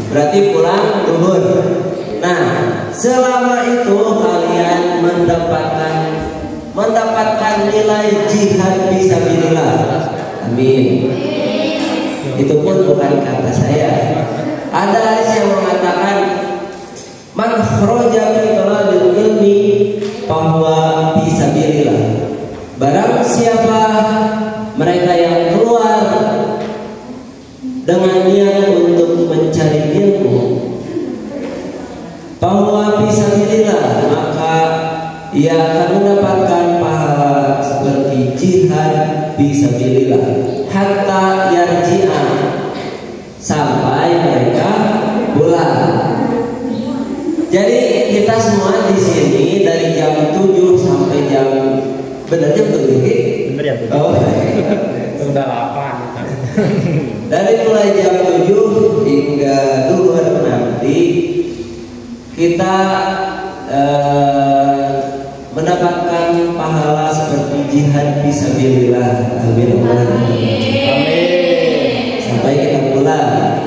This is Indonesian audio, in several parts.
berarti pulang duhur. Nah, selama itu kalian mendapatkan nilai jihad fisabilillah. Amin. Itu pun bukan kata saya. Ada hadis yang mengatakan man kharaja fi talabil ilmi fahuwa fisabilillah. Barang siapa mereka yang keluar dengan niat untuk mencari ilmu, bahwa fisabilillah, maka ia akan mendapatkan pahala seperti jihad fisabilillah hatta yarji'a, sampai mereka pulang. Jadi kita semua di sini dari jam 7 sampai jam benar jam 7 benar ya? Oh, udah 8. dari mulai jam 7 hingga duhur nanti kita mendapatkan pahala seperti jihad fisabilillah. Amin. Sampai kita pulang.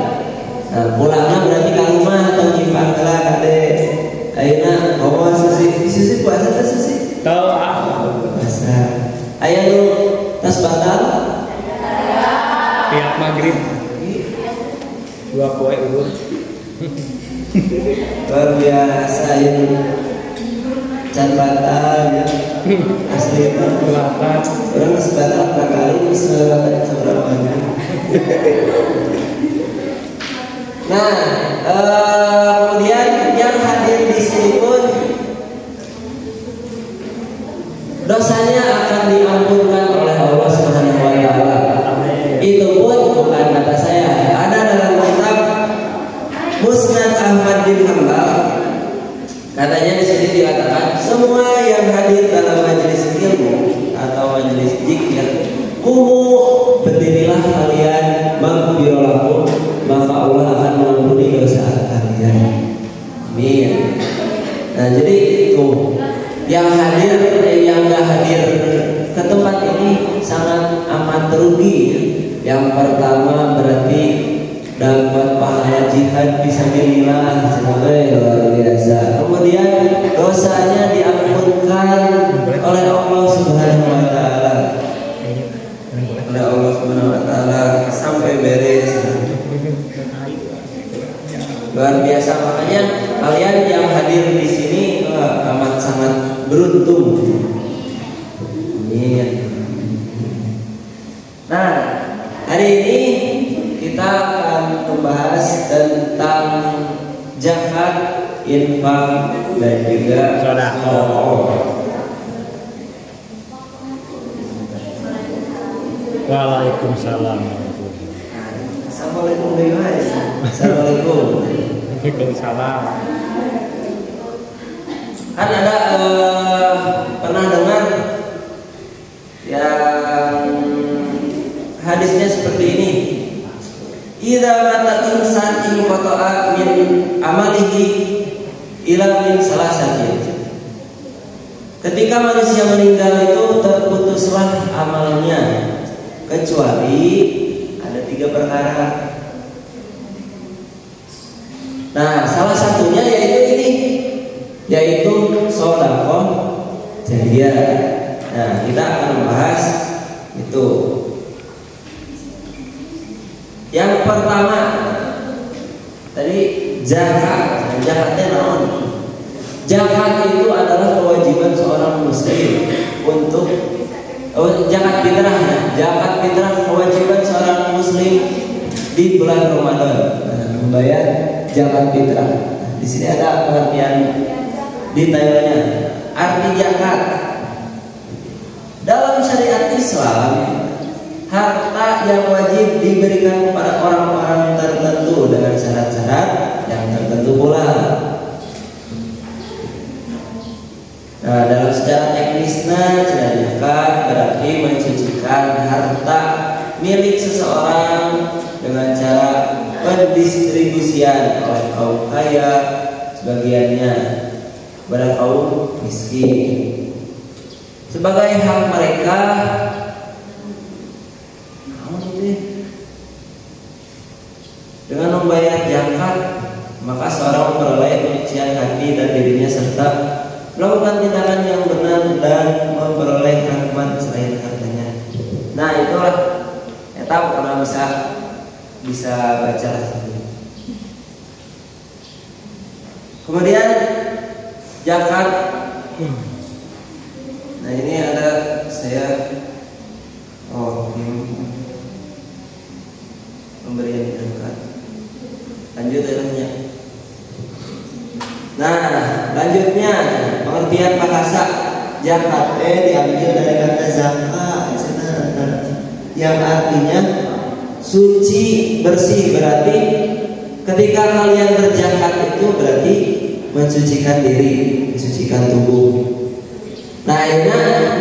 Nah, pulangnya berarti ke rumah atau nyimpan gelar kade. Ayeuna bawa susi puasa teh susi. Tahu ah. Puasa. Aya nu tas batal? Tiap maghrib. 2 poe ulun. Luar biasa ini. Can batal ya. Asli itu Batal. orang sebatal kali seberapa banyak. Nah, kemudian yang hadir di sini pun dosanya akan diampunkan oleh Allah Subhanahu wa taala. Itu pun bukan kata saya. Ada dalam kitab Musnad Ahmad bin Hanbal. Katanya di sini dikatakan semua yang hadir dalam majelis ilmu atau majelis zikir, kumu berdirilah kalian maghfirallahu, maka Allah akan mengampuni dosa kalian. Amin. Nah, jadi itu yang hadir, yang gak hadir ke tempat ini sangat amat rugi. Yang pertama berarti dapat pahala jihad fisabilillah, luar biasa. Kemudian dosanya diampunkan oleh Allah Subhanahu wa taala. Oleh Allah Subhanahu wa taala sampai beres. Luar biasa, makanya kalian yang hadir di sini amat sangat beruntung. Amin. Nah, hari ini kita akan membahas tentang zakat, infak, dan juga sedekah. Waalaikumsalam. Assalamualaikum guys. Assalamualaikum. Waalaikumsalam. Kan ada pernah dengar yang hadisnya seperti ini. Idza mata insan in qata'a min amalihi ila min salasatin. Ketika manusia meninggal itu terputuslah amalnya kecuali ada 3 perkara. Nah, salah satunya yaitu ini, yaitu sedekah jariyah. Nah, kita akan membahas itu. Yang pertama tadi zakat. Zakatnya naon? Zakat itu adalah kewajiban seorang muslim untuk zakat fitrah. Zakat fitrah kewajiban seorang muslim di bulan Ramadan, membayar zakat fitrah. Di sini ada pengertian detailnya. Arti zakat dalam syariat Islam, harta yang wajib diberikan kepada orang-orang tertentu dengan syarat-syarat yang tertentu pula. Nah, dalam secara teknisnya zakat berarti mensucikan harta milik seseorang dengan cara pendistribusian oleh kaum kaya sebagiannya kepada kaum miskin sebagai hak mereka. Dengan membayar zakat kitab orang bisa baca. Kemudian zakat. Nah ini ada saya pemberian zakat. Lanjut ya. Nah lanjutnya pengertian bahasa zakat diambil dari kata zakat yang artinya suci bersih. Berarti ketika kalian berzakat itu berarti mensucikan diri, mensucikan tubuh. Nah ini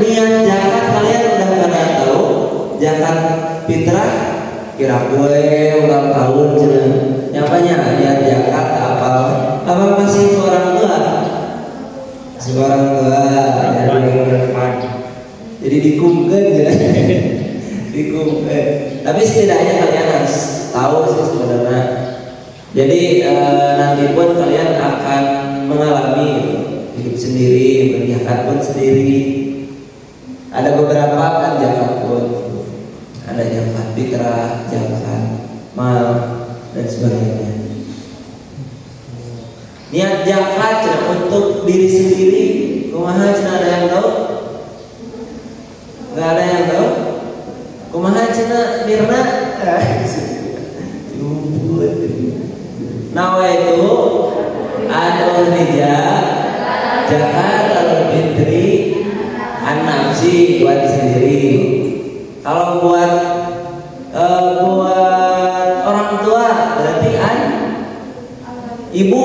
niat zakat kalian udah pada tahu. Zakat fitrah kira gue ulang tahun nyapanya niat zakat apa masih orang tua jadi dikumkan dikumkan. Tapi setidaknya kalian harus tahu sih sebenarnya. Jadi nanti pun kalian akan mengalami hidup sendiri, berzakat pun sendiri. Ada beberapa kan zakat pun, ada zakat fitrah, zakat mal dan sebagainya. Niat zakat untuk diri sendiri, kumaha cenah ada yang tahu? Enggak ada yang tahu? Kumaha cenah Mirna? Nawaitu an-nurija zakat al-fitri an-nafsi buat sendiri. Kalau buat orang tua berarti ibu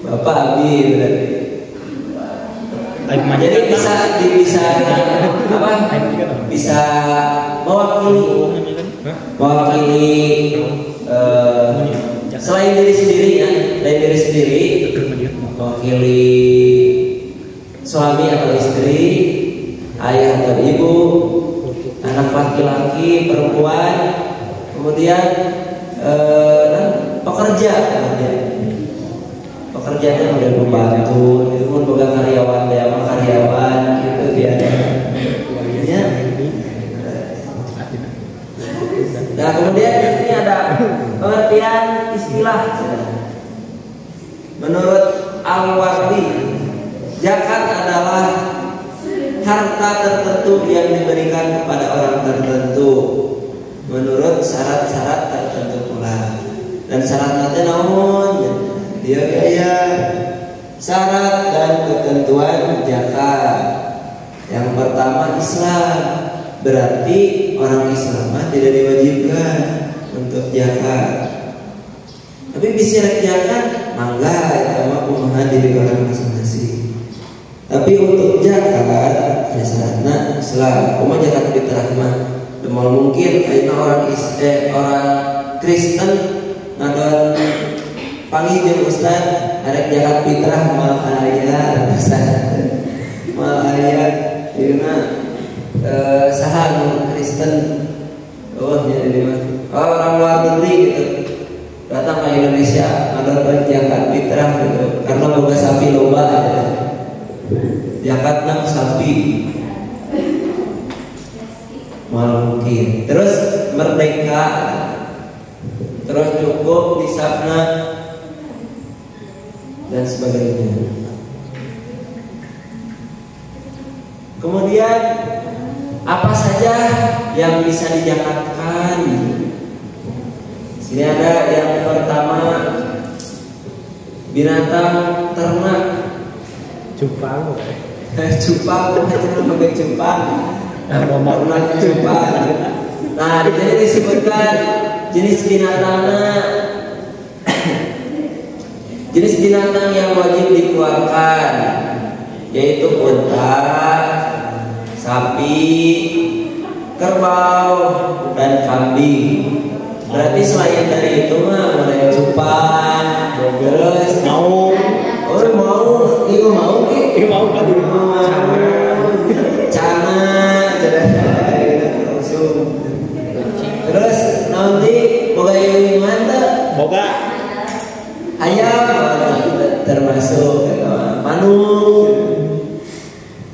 bapak abi berarti. Jadi bisa mewakili selain diri sendiri ya, selain diri sendiri mewakili suami atau istri, ayah atau ibu, anak laki-laki, perempuan, kemudian pekerja itu model pembantu, itu pun bukan karyawan gitu dia. Ya. Nah kemudian ini ada pengertian istilah. Menurut Al-Wardi, zakat adalah harta tertentu yang diberikan kepada orang tertentu menurut syarat-syarat tertentu pula. Dan syaratnya namun dia syarat dan ketentuan zakat. Yang pertama Islam, berarti orang Islam tidak diwajibkan untuk zakat. Tapi bisa zakat mangga sama kumaha diri orang masing-masing. Tapi untuk zakat ya syaratnya Islam. Kumaha zakat fitrah mah demal mungkin ayeuna orang Kristen ngadon panggil jeung ustaz arek zakat fitrah mal aya ayeuna saha Kristen jadi orang luar negeri gitu datang ke Indonesia ngadon zakat fitrah gitu karena boga sapi loba aja zakatna sapi mal mungkin terus merdeka terus cukup nisabna dan sebagainya. Kemudian apa saja yang bisa dizakatkan? Sini ada yang pertama binatang ternak. Cupang. Cupang, pakai cupang. Ternak cupang. Nah, di sini disebutkan jenis binatangnya. Jenis binatang yang wajib dikeluarkan yaitu unta, sapi, kerbau, dan kambing. Berarti selain dari itu mah mulai cupang, terus mau cana, terus nanti boga yang mana? Boga ayam termasuk manuk.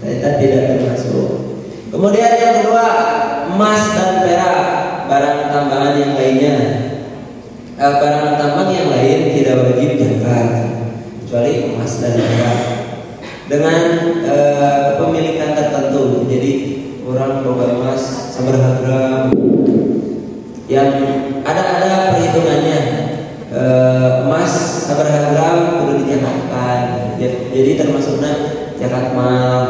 Kita tidak termasuk. Kemudian yang kedua, emas dan perak, barang tambangan yang lainnya. Barang tambang yang lain tidak wajib zakat kecuali emas dan perak dengan kepemilikan tertentu. Jadi orang boga emas sabaraha gram yang ada perhitungannya. Emas sabaraha gram kudu dijakatkan. Jadi termasuknya zakat mal.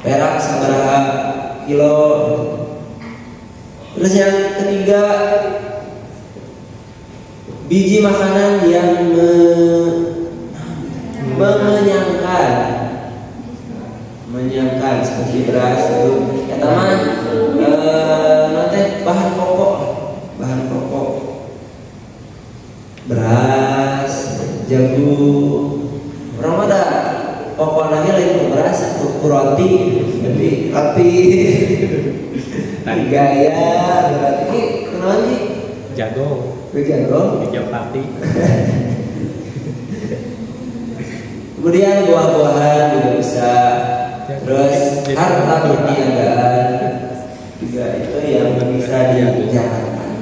Perak sabaraha kilo. Terus yang ketiga, biji makanan yang mengenyangkan seperti beras itu pertama nanti bahan pokok beras, jagung, orang ada pokok lagi lain beras atau roti, jadi roti gaya berarti kenapa sih jago pati. Kemudian buah-buahan juga bisa. Terus harta perniagaan juga itu yang bisa dijalankan.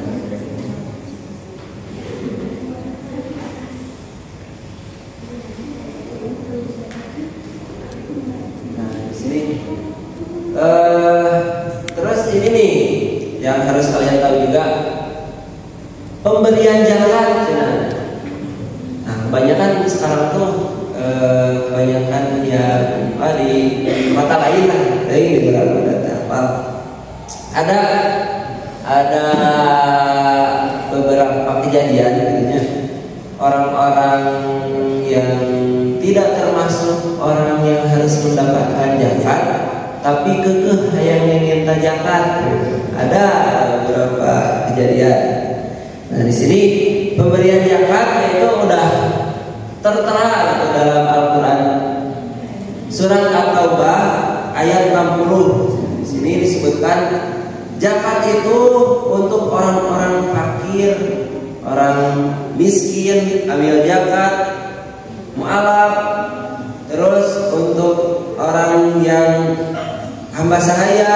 Nah di sini terus ini nih yang harus kalian tahu juga, pemberian zakat. Nah kebanyakan sekarang tuh kebanyakan yang di mata lain lah, di beberapa data ada beberapa kejadian artinya orang-orang yang tidak termasuk orang yang harus mendapatkan zakat tapi kekeh yang ingin zakat. Ada beberapa kejadian. Nah di sini pemberian zakat itu udah tertera dalam Al-Quran surat At-Taubah ayat 60. Di sini disebutkan zakat itu untuk orang-orang fakir, orang miskin ambil zakat, mu'alaf, terus untuk orang yang hamba sahaya,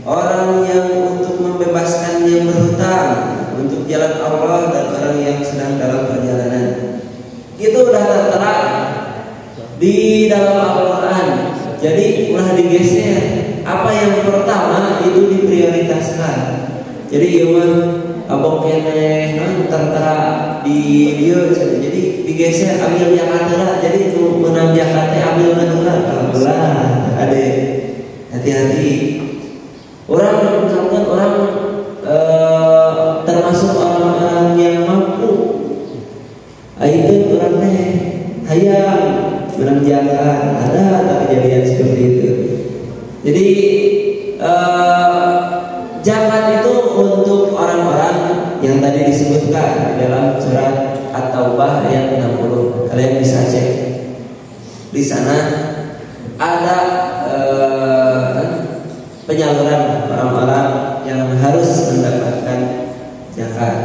orang yang untuk membebaskan yang berhutang untuk jalan Allah, dan orang yang sedang dalam perjalanan. Itu udah tertera di dalam Al-Quran. Jadi ulah digeser. Apa yang pertama itu diprioritaskan. Jadi iman abok keneh tertera di dia. Jadi digeser ambil zakatnya. Jadi itu menang zakatnya ambil zakatnya. Alhamdulillah. Ada hati-hati. Orang misalkan orang termasuk orang-orang yang mampu. Itu orang hayang menang zakat. Ada kejadian seperti itu. Jadi zakat itu untuk orang-orang yang tadi disebutkan di dalam surat At-Taubah ayat 60. Kalian bisa cek di sana ada penyaluran orang-orang yang harus mendapatkan zakat.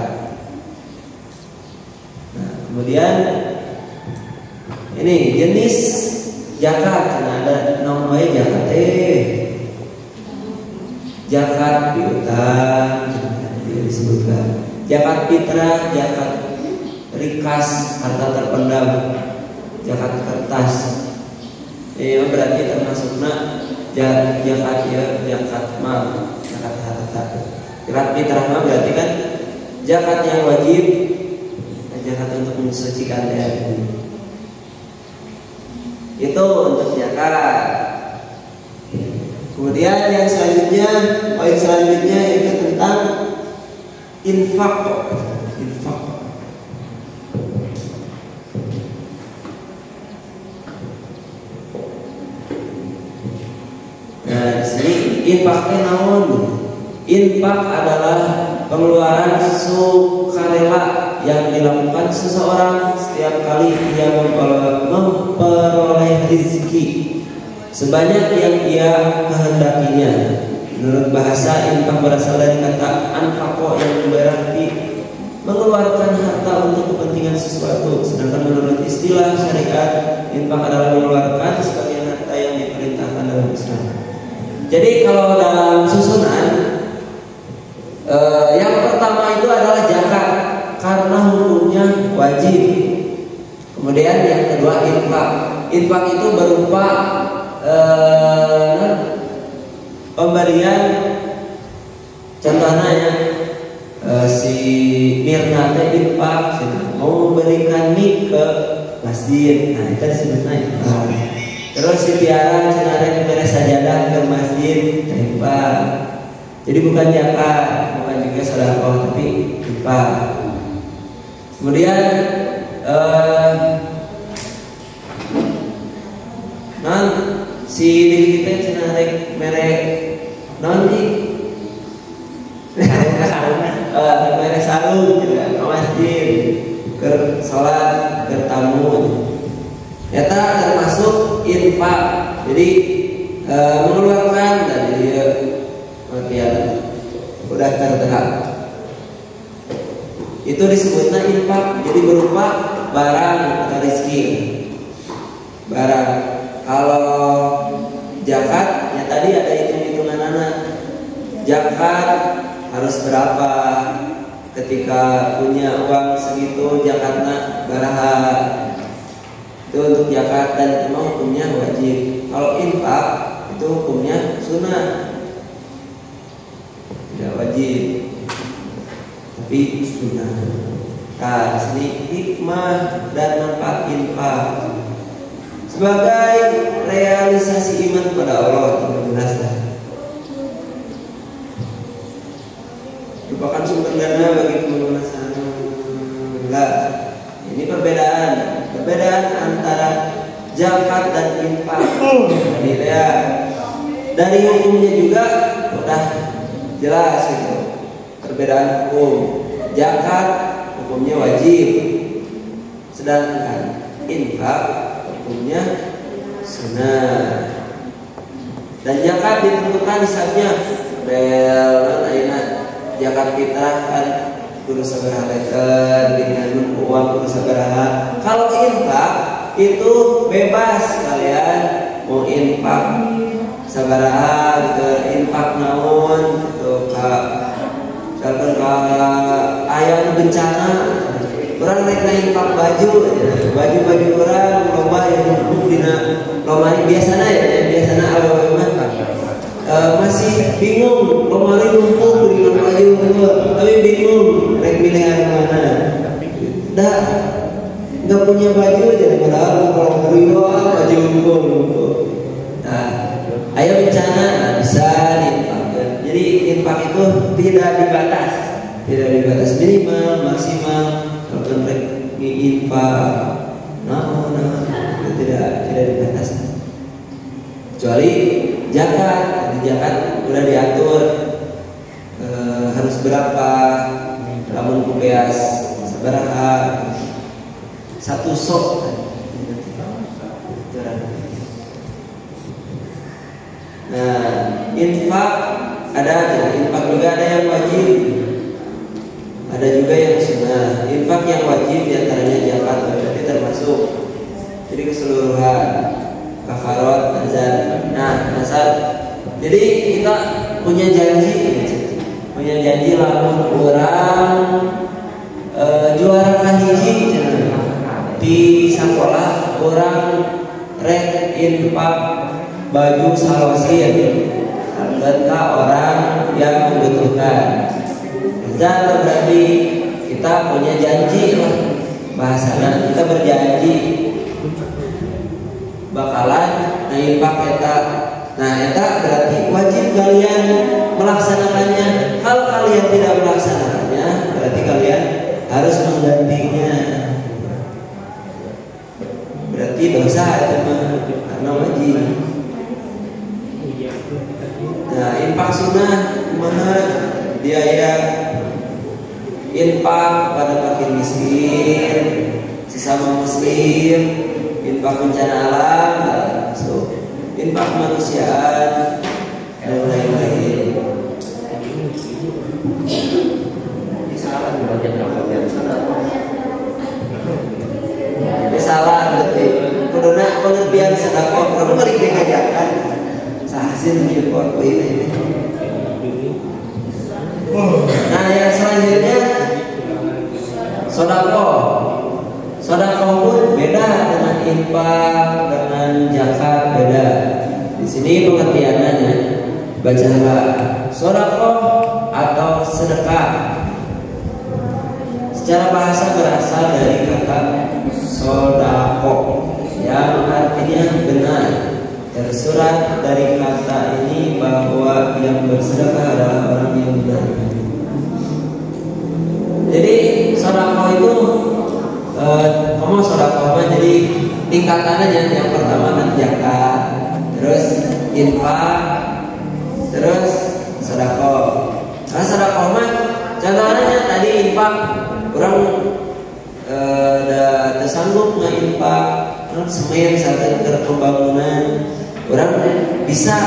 Nah, kemudian ini jenis zakat, ada namanya zakat zakat piutang disebutkan, zakat fitrah, zakat rikas harta terpendam, zakat kertas. Berarti termasuknya zakat zakat mal, zakat harta. Zakat fitrah mah berarti kan zakat yang wajib, zakat untuk mensucikan diri. Itu untuk zakat. Kemudian yang selanjutnya, poin selanjutnya itu tentang infak. Nah, di sini infaknya naon? Infak adalah pengeluaran sukarela yang dilakukan seseorang setiap kali ia memperoleh rezeki sebanyak yang ia kehendakinya. Menurut bahasa, infak berasal dari kata anfaqo yang berarti mengeluarkan harta untuk kepentingan sesuatu. Sedangkan menurut istilah syariat, infak adalah mengeluarkan sebagian harta yang diperintahkan dalam Islam. Jadi kalau dalam susunan yang pertama itu adalah zakat karena hukumnya wajib. Kemudian yang kedua infak. Infak itu berupa pemberian. Contohnya ya, si Mirna teh infak mau memberikan mie ke masjid. Nah, itu disebutnya infak. Terus si Tiara cenah beres sajadah ke masjid, infak. Jadi bukan zakat, bukan juga sedekah, tapi infak. Kemudian si diri kita cenah merek non di merek sarung juga ke masjid, ke salat, ke tamu. Eta termasuk infak. Jadi mengeluarkan dari bagian udah tertera. Itu disebutnya infak. Jadi berupa barang atau rezeki. Barang. Kalau zakat ya tadi ada hitung-hitungan anak. Zakat harus berapa? Ketika punya uang segitu zakatnya baraha. Itu untuk zakat dan memang hukumnya wajib. Kalau infak itu hukumnya sunnah, tidak wajib, tapi sunnah. Nah, sini hikmah dan manfaat infak sebagai realisasi iman kepada Allah itu jelas. Merupakan sumber dana bagi pelunasan. Enggak. Ini perbedaan antara zakat dan infak. Jadi ya, dari hukumnya juga udah jelas itu. Perbedaan hukum. Zakat hukumnya wajib, sedangkan infak hukumnya sunnah. Dan zakat ditentukan nisabnya. Zakat fitrah kan kudu sabaraha dengan uang kudu sabaraha. Kalau infak itu bebas kalian mau infak sabaraha ke infak naon gitu misalkan aya bencana orang naik infak baju orang lomba yang numpuk dina lomba biasana awewe mah masih bingung lomba numpuk di baju tapi bingung rek milih yang mana. Dah nggak punya baju jadi padahal kalau beriwa baju numpuk. Nah, ayo bencana bisa diinfakkan. Jadi infak itu tidak dibatas minimal maksimal. Kalau rek infak, tidak dibatas. Kecuali zakat, zakat sudah diatur harus berapa, namun kubeas sabaraha satu sok. Nah, infak ada infak juga ada yang wajib, ada juga yang sunnah. Infak yang wajib diantaranya zakat, berarti termasuk. Jadi keseluruhan kafarat, azan. Nah, asal. Jadi kita punya janji lamun orang juara kahiji di sekolah orang rek infak baju salwasin ke orang yang membutuhkan. Azan berarti kita punya janji lah, bahasanya kita berjanji bakalan infak eta. Nah, eta berarti wajib kalian melaksanakannya. Kalau kalian tidak melaksanakannya, berarti kalian harus menggantinya. Berarti dosa itu karena wajib. Nah, infak sunnah mana dia ya infak pada fakir miskin, sesama muslim, infak bencana alam, infak kemanusiaan dan lain-lain. Salah berarti kuduna pengertian sedekah kamu mari diajarkan Asin support ini. Nah yang selanjutnya sodakoh. Sodakoh pun beda dengan infak, dengan zakat beda. Di sini pengertiannya bacalah sodakoh atau sedekah. Secara bahasa berasal dari kata sodakoh yang artinya benar. Tersurat dari kata ini bahwa yang bersedekah adalah orang yang benar. Jadi sodakoh itu ngomong sodakoh jadi tingkatannya yang pertama kan zakat, terus infak, terus sodakoh. Nah sodakoh mah contohnya tadi infak, orang udah tersanggup nginfak semen saat pembangunan, orang bisa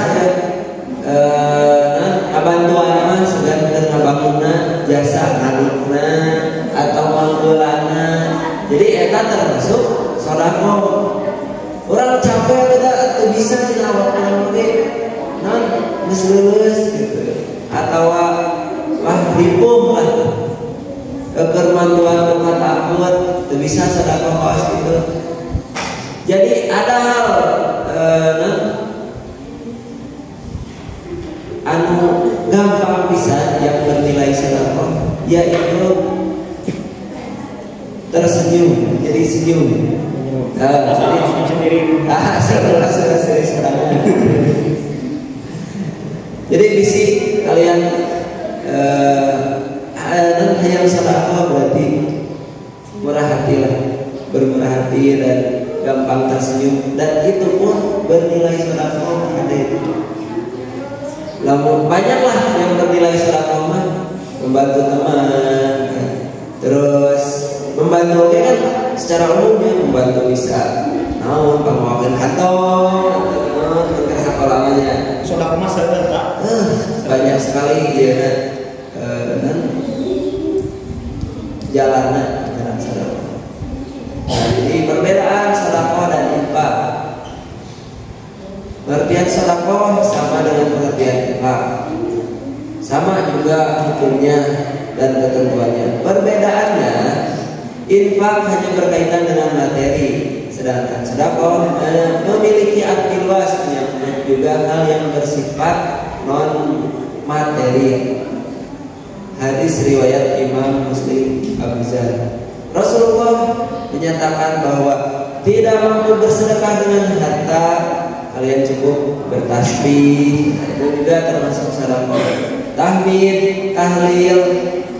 bantuan mah segan bangunan jasa ngadukna atau manggulana. Jadi eta termasuk sodakoh. Orang capek tidak bisa tidak waktu non geus gitu atau wah ripuh lah kekermantuan umat akut itu bisa sedekah kaos gitu. Jadi ada hal anu gampang bisa yang bernilai sedekah, yaitu tersenyum, jadi senyum. Jadi visi kalian yang sedekah berarti murah hati lah, bermurah hati dan gampang tersenyum, dan itu pun bernilai sedekah ada itu. Namun banyaklah yang bernilai sedekah mah membantu teman, terus membantu kan secara umumnya membantu bisa namun pengelolaan kantor ke sekolahnya sedekah mah sedekah banyak sekali dia dan jalannya jalan sedekah. Nah, jadi perbedaan sedekah dan infak. Pengertian sedekah sama dengan pengertian infak, sama juga hukumnya dan ketentuannya. Perbedaannya, infak hanya berkaitan dengan materi, sedangkan sedekah memiliki arti luas yang juga hal yang bersifat non materi. Hadis riwayat Imam Muslim Abu Dzar. Rasulullah menyatakan bahwa tidak mampu bersedekah dengan harta, kalian cukup bertasbih, itu juga termasuk sedekah. Tahmid, tahlil,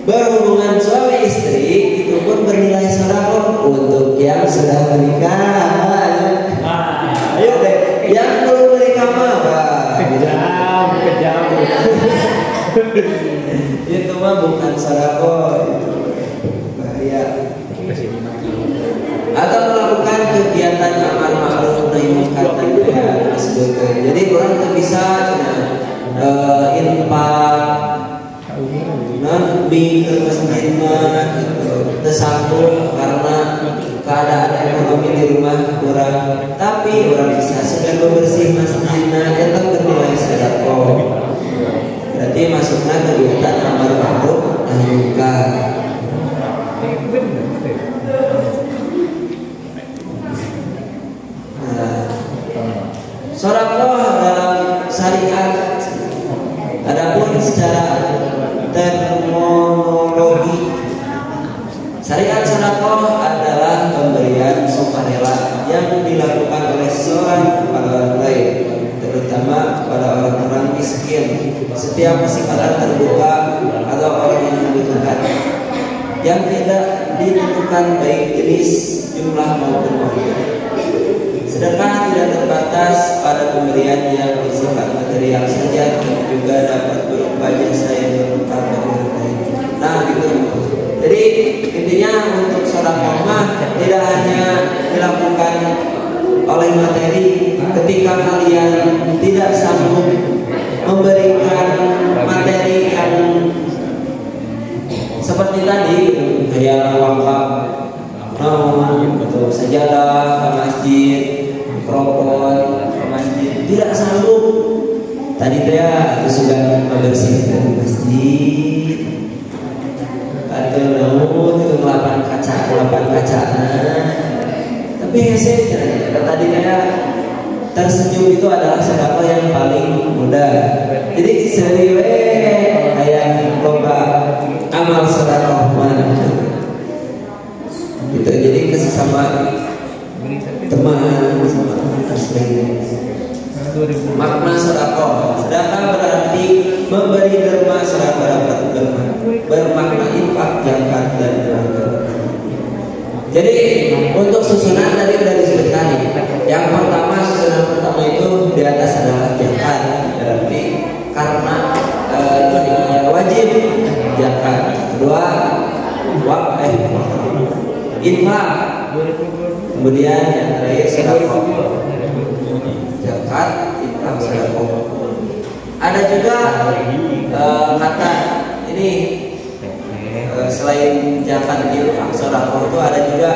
berhubungan suami istri itu pun bernilai sedekah untuk yang sudah menikah. Ayo deh, yang belum menikah mah kejam. Itu mah bukan sedekah, itu bahaya. Atau melakukan kegiatan amal ma'ruf nahi munkar dan disebutkan. Jadi orang tak bisa infak non ke masjid mah tersambung karena keadaan ekonomi di rumah kurang, tapi orang bisa sedang bebersih masjidnya itu bernilai sedekah. Berarti masuknya kegiatan amal ma'ruf nahi munkar. Sedekah dalam syariat, adapun secara terminologi, syariat sedekah adalah pemberian sukarela yang dilakukan oleh seorang kepada orang lain, terutama pada orang-orang miskin, setiap kesempatan terbuka atau orang yang membutuhkan, yang tidak ditentukan baik jenis, jumlah maupun waktu. Sedekah tidak terbatas pada pemberian yang bersifat material saja, dan juga dapat berupa jasa yang bermanfaat bagi orang lain. Nah, gitu. Jadi intinya untuk sedekah mah tidak hanya dilakukan oleh materi. Ketika kalian tidak sanggup memberikan materi yang seperti tadi, kayak wakaf, atau sajadah ke masjid, rokok ke masjid, tidak sanggup, tadi dia sudah membersihkan masjid atau namun itu ngelapan kaca tapi hasilnya tadi dia tersenyum itu adalah sedekah yang paling mudah. Jadi seriwe kayak lomba amal sedekah gitu. Jadi kesesama teman sama tersebut. Makna sedekah berarti memberi derma, sedekah dapat derma, bermakna infak, zakat dan zakat. Jadi untuk susunan tadi sudah disebutkan. Yang pertama, susunan pertama itu di atas adalah zakat, berarti karena wajib zakat. Kedua, infak. Kemudian yang terakhir sedekah. Zakat, infak, sedekah. Ada juga kata ini selain zakat, infak, sedekah itu ada juga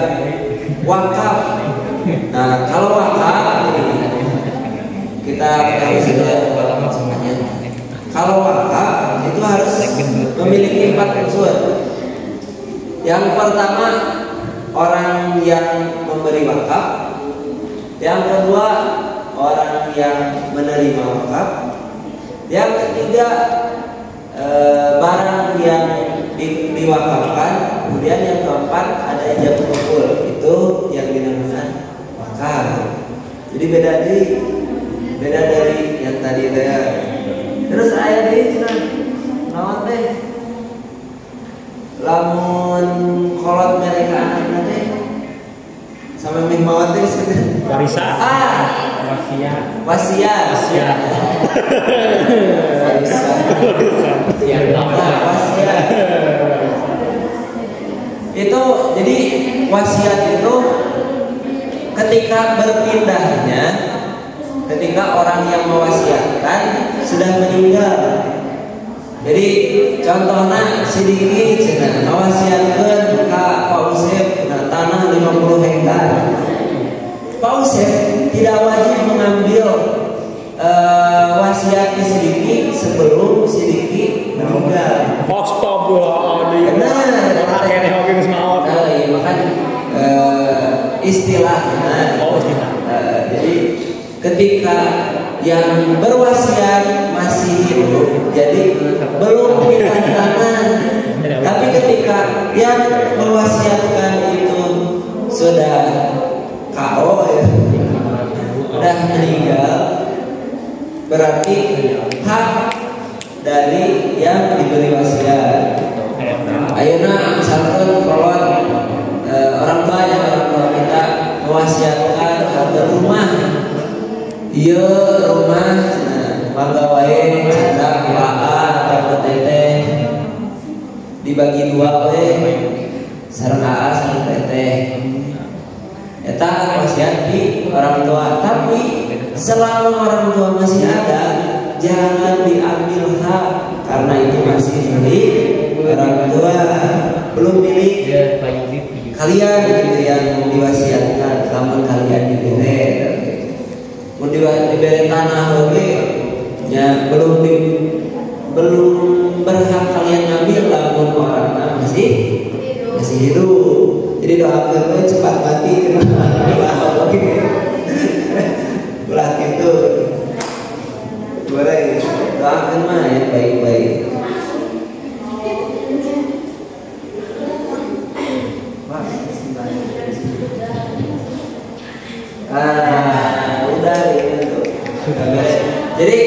wakaf. Nah, kalau wakaf kita harus semuanya. Kalau wakaf itu harus memiliki 4 unsur. Yang pertama, orang yang memberi wakaf. Yang kedua, orang yang menerima wakaf. Yang ketiga, barang yang diwakafkan. Kemudian yang keempat ada ijab kabul, itu yang dinamakan wakaf. Jadi beda dari yang tadi saya. Terus ayat ini naon teh? Lamun kolot mereka anak teh sama mimawat teh warisan. Wasiat. Wasiat. Itu jadi wasiat itu ketika berpindahnya, ketika orang yang mewasiatkan sudah meninggal. Jadi contohnya sedikit cenah mewasiatkeun ka Pak Usep tanah 50 hektar. Pak Usep tidak wajib mengambil wasiat sedikit sebelum sedikit meninggal. Astagfirullahaladzim. Makanya istilahnya. Jadi ketika yang berwasiat masih hidup, jadi belum pindah tangan. Tapi ketika yang mewasiatkan itu sudah KO ya, sudah meninggal, berarti hak dari yang diberi wasiat. Ayeuna misalkan kalau orang tua kita mewasiatkan harga rumah, iya rumah, mangga wae candak kulaan atau teteh dibagi 2 wae, sareng AA sareng teteh. Eta wasiat di orang tua. Tapi selama orang tua masih ada, jangan diambil hak karena itu masih milik orang tua, belum milik kalian gitu yang diwasiatkan. Namun kalian diberi tanah oke, ya belum berhak kalian ngambil, namun orang masih hidup. Jadi doakan cepat mati ulah gitu. Boleh doakan mah yang baik-baik. Udah gitu. Jadi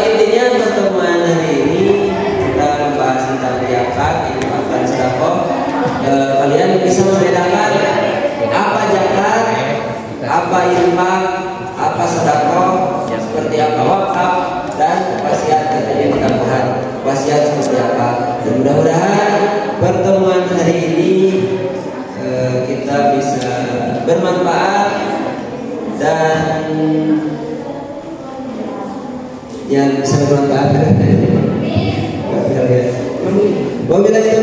intinya pertemuan hari ini kita membahas tentang zakat, infak dan sedekah. Kalian bisa membedakan apa zakat, apa infak, apa sedekah, seperti apa wakaf dan wasiat. Tadi kita bahas wasiat seperti apa. Dan mudah-mudahan pertemuan hari ini kita bisa bermanfaat dan yang bisa bermanfaat. Wabillahi